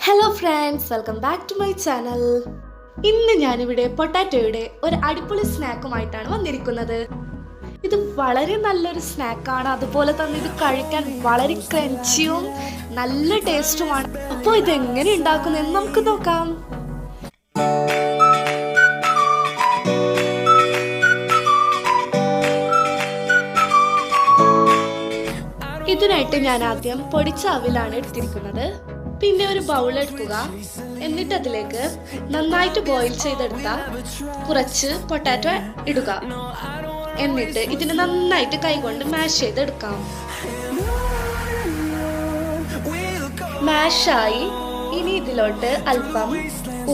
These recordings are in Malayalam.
Hello friends, welcome back to my channel. ഇന്ന് ഞാനിവിടെ പൊട്ടാറ്റോയുടെ ഒരു അടിപൊളി സ്നാക്കുമായിട്ടാണ് വന്നിരിക്കുന്നത്. ഇത് വളരെ നല്ലൊരു സ്നാക്കാണ്, അതുപോലെ തന്നെ ഇത് കഴിക്കാൻ വളരെ ക്രഞ്ചിയും നല്ല ടേസ്റ്റുമാണ്. അപ്പോൾ ഇതെങ്ങനെ ഉണ്ടാക്കുന്നതെന്ന് നമുക്ക് നോക്കാം. ഇതിനായിട്ട് ഞാൻ ആദ്യം പൊടിച്ച അവിലാണ് എടുത്തിരിക്കുന്നത്. പിന്നെ ഒരു ബൗൾ എടുക്കുക. എന്നിട്ട് അതിലേക്ക് നന്നായിട്ട് ബോയിൽ ചെയ്തെടുത്ത കുറച്ച് പൊട്ടാറ്റോ ഇടുക. എന്നിട്ട് ഇതിന് നന്നായിട്ട് കൈകൊണ്ട് മാഷ് ചെയ്തെടുക്കാം. മാഷായി ഇനി ഇതിലോട്ട് അല്പം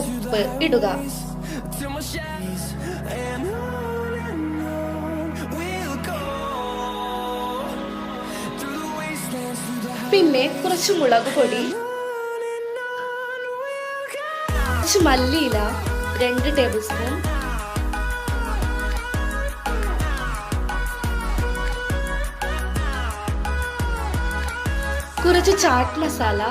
ഉപ്പ് ഇടുക. പിന്നെ കുറച്ച് മുളക് പൊടി, കുറച്ച് മല്ലിയില 2 ടേബിൾ സ്പൂൺ, കുറച്ച് ചാട്ട് മസാല,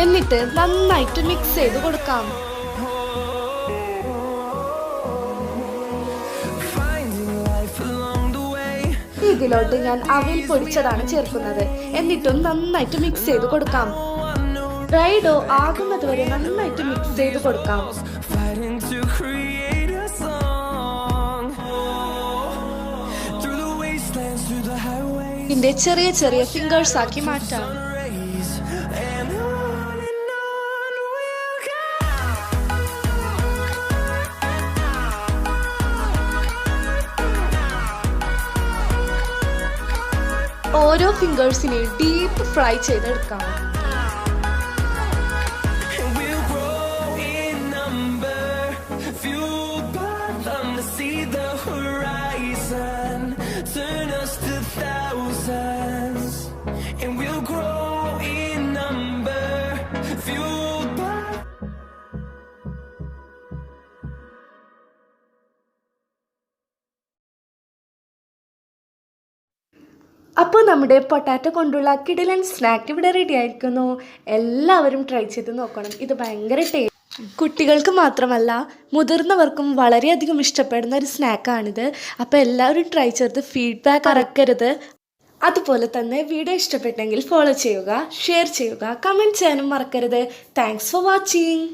എന്നിട്ട് നന്നായിട്ട് മിക്സ് ചെയ്ത് കൊടുക്കാം. ഇതിലോട്ട് ഞാൻ അവിൽ പൊടിച്ചതാണ് ചേർക്കുന്നത്. എന്നിട്ടും നന്നായിട്ട് മിക്സ് ചെയ്ത് കൊടുക്കാം. ഡ്രൈ ഡോ ആകുന്നത് വരെ നന്നായിട്ട് മിക്സ് ചെയ്ത് കൊടുക്കാം. ഇതിന്റെ ചെറിയ ചെറിയ ഫിംഗേഴ്സ് ആക്കി മാറ്റാം. ഓരോ ഫിംഗേഴ്സിനെ ഡീപ്പ് ഫ്രൈ ചെയ്തെടുക്കാം. അപ്പോൾ നമ്മുടെ പൊട്ടാറ്റോ കൊണ്ടുള്ള കിടിലൻ സ്നാക്ക് ഇവിടെ റെഡി ആയിരിക്കുന്നു. എല്ലാവരും ട്രൈ ചെയ്ത് നോക്കണം. ഇത് ഭയങ്കര കുട്ടികൾക്ക് മാത്രമല്ല മുതിർന്നവർക്കും വളരെയധികം ഇഷ്ടപ്പെടുന്ന ഒരു സ്നാക്കാണിത്. അപ്പോൾ എല്ലാവരും ട്രൈ ചെയ്ത് ഫീഡ്ബാക്ക് അറിയിക്കരുത്. അതുപോലെ തന്നെ വീഡിയോ ഇഷ്ടപ്പെട്ടെങ്കിൽ ഫോളോ ചെയ്യുക, ഷെയർ ചെയ്യുക, കമൻറ്റ് ചെയ്യാനും മറക്കരുത്. Thanks for watching.